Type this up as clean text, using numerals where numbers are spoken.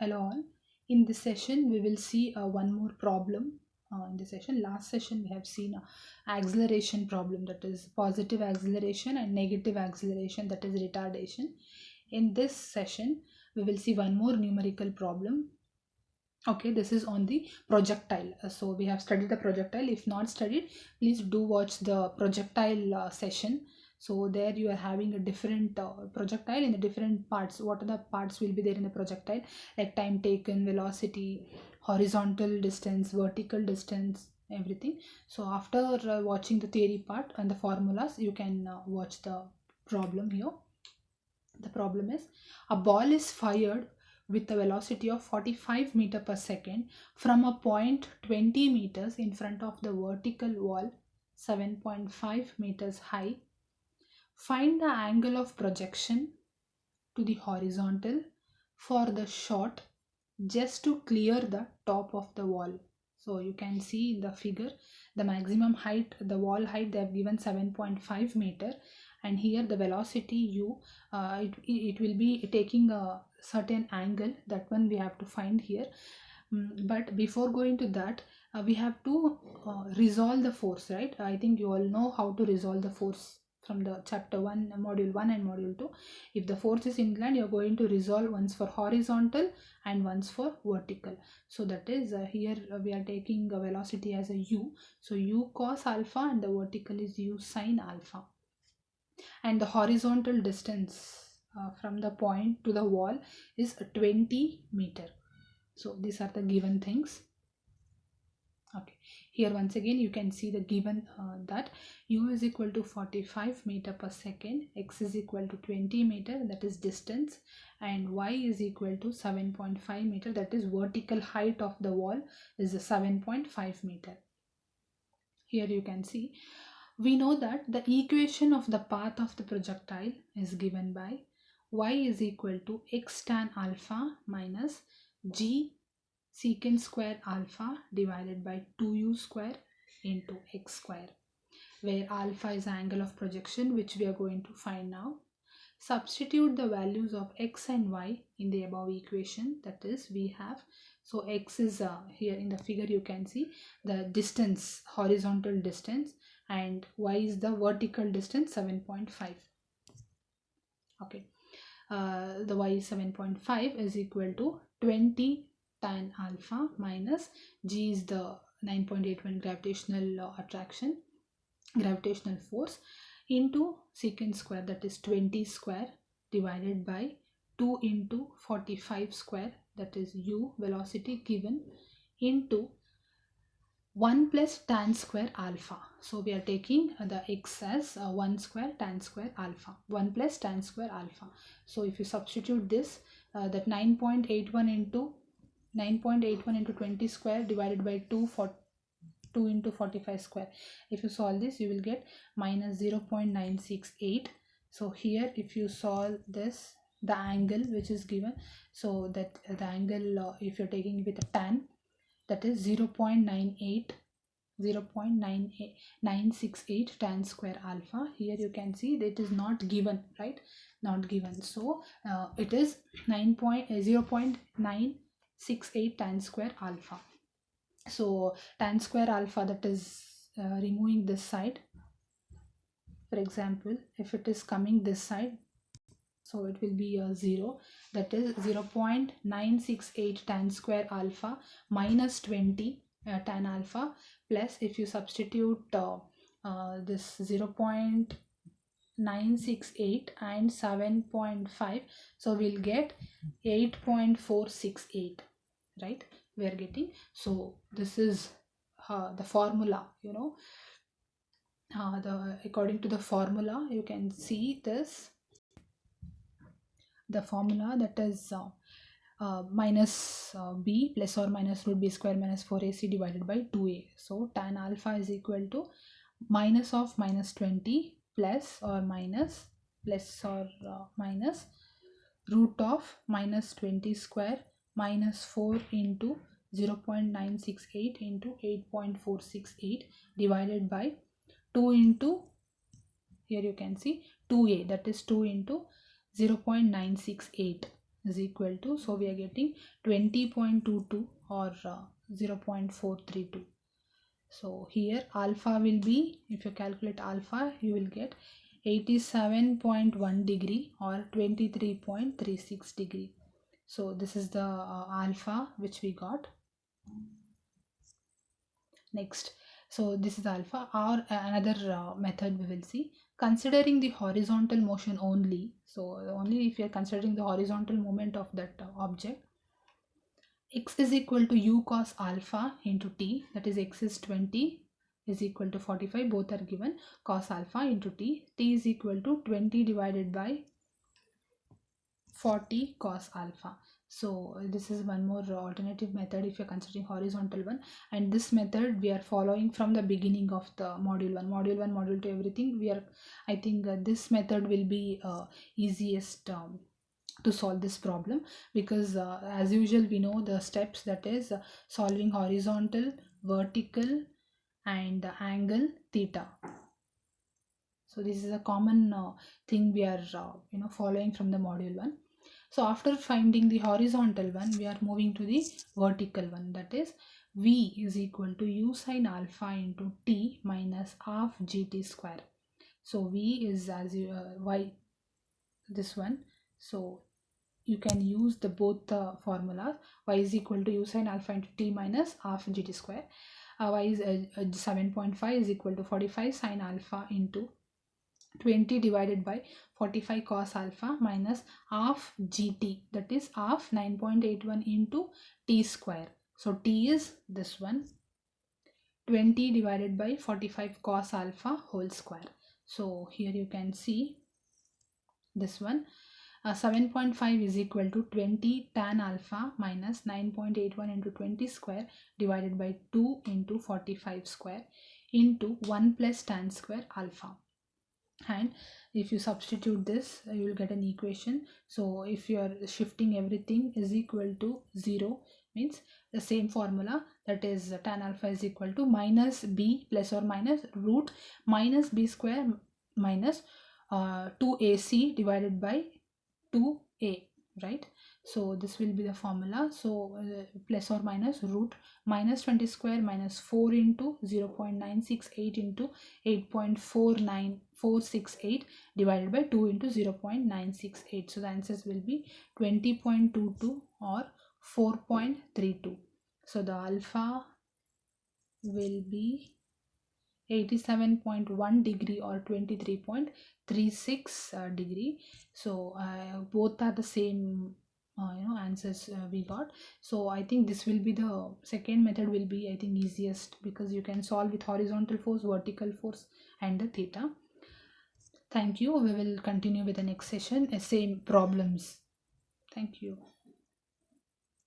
Hello all. In this session, we will see one more problem. In this session, last session we have seen acceleration problem, that is positive acceleration, and negative acceleration, that is retardation. In this session, we will see one more numerical problem. Okay, this is on the projectile. So we have studied the projectile. If not studied, please do watch the projectile session. So there you are having a different projectile in the different parts. What are the parts will be there in the projectile, like time taken, velocity, horizontal distance, vertical distance, everything. So after watching the theory part and the formulas, you can watch the problem here. The problem is, a ball is fired with a velocity of 45 meter per second from a point 20 meters in front of the vertical wall 7.5 meters high. Find the angle of projection to the horizontal for the shot just to clear the top of the wall. So you can see in the figure the maximum height, the wall height they have given 7.5 meter, and here the velocity u, it will be taking a certain angle. That one we have to find here. But before going to that, we have to resolve the force, right? I think you all know how to resolve the force from the chapter 1, module 1 and module 2. If the force is inclined, you're going to resolve once for horizontal and once for vertical. So that is here we are taking a velocity as a u. So u cos alpha, and the vertical is u sin alpha. And the horizontal distance from the point to the wall is 20 meter. So these are the given things. Okay, here once again you can see the given that u is equal to 45 meter per second, x is equal to 20 meter, that is distance, and y is equal to 7.5 meter, that is vertical height of the wall is 7.5 meter. Here you can see, we know that the equation of the path of the projectile is given by y is equal to x tan alpha minus g secant square alpha divided by 2u square into x square, where alpha is the angle of projection which we are going to find now. Substitute the values of x and y in the above equation. That is, we have, so x is here in the figure you can see the distance, horizontal distance, and y is the vertical distance 7.5. Okay, the y is 7.5 is equal to 20 tan alpha minus g is the 9.81 gravitational attraction, gravitational force, into secant square, that is 20 square, divided by 2 into 45 square, that is u velocity given, into 1 plus tan square alpha. So we are taking the x as 1 square tan square alpha, 1 plus tan square alpha. So if you substitute this, that 9.81 into 20 square divided by 2 for 2 into 45 square, if you solve this you will get minus 0.968. So here if you solve this, the angle which is given, so that the angle if you're taking with a tan, that is 0.968 tan square alpha. Here you can see that it is not given, right? Not given. So it is 0.968 tan square alpha. So tan square alpha, that is removing this side. For example, if it is coming this side, so it will be a 0, that is 0.968 tan square alpha minus 20 tan alpha, plus if you substitute this 0.968 and 7.5, so we'll get 8.468, right? We are getting, so this is the formula, you know, according to the formula you can see this, the formula, that is minus b plus or minus root b square minus 4ac divided by 2a. So tan alpha is equal to minus of minus 20 plus or minus root of minus 20 square minus 4 into 0.968 into 8.468 divided by 2 into, here you can see 2a, that is 2 into 0.968. is equal to, so we are getting 20.22 or 0.432. So here alpha will be, if you calculate alpha, you will get 87.1 degree or 23.36 degree. So this is the alpha which we got. Next, so this is alpha, or another method we will see, considering the horizontal motion only. So only if you are considering the horizontal movement of that object, x is equal to u cos alpha into t, that is x is 20 is equal to 45, both are given, cos alpha into t is equal to 20 divided by 40 cos alpha. So this is one more alternative method if you're considering horizontal one, and this method we are following from the beginning of the module 1, module 2, everything we are, I think this method will be easiest to solve this problem, because as usual we know the steps, that is solving horizontal, vertical and angle theta. So this is a common thing we are following from the module 1. So after finding the horizontal one, we are moving to the vertical one, that is v is equal to u sin alpha into t minus half gt square. So v is as you y, this one, so you can use the both the formulas. Y is equal to u sin alpha into t minus half gt square. Y is 7.5 is equal to 45 sin alpha into 20 divided by 45 cos alpha minus half gt, that is half 9.81 into t square. So t is this one, 20 divided by 45 cos alpha whole square. So here you can see this one, 7.5 is equal to 20 tan alpha minus 9.81 into 20 square divided by 2 into 45 square into 1 plus tan square alpha. And if you substitute this, you will get an equation. So if you are shifting everything is equal to 0, means the same formula, that is tan alpha is equal to minus b plus or minus root minus b square minus 2ac divided by 2a, right? So this will be the formula. So plus or minus root minus 20 square minus 4 into 0.968 into 8.49468 divided by 2 into 0.968. So the answers will be 20.22 or 4.32. So the alpha will be 87.1 degree or 23.36 degree. So both are the same answers we got. So I think this will be the second method will be, I think, easiest, because you can solve with horizontal force, vertical force and the theta. Thank you. We will continue with the next session, same problems. Thank you.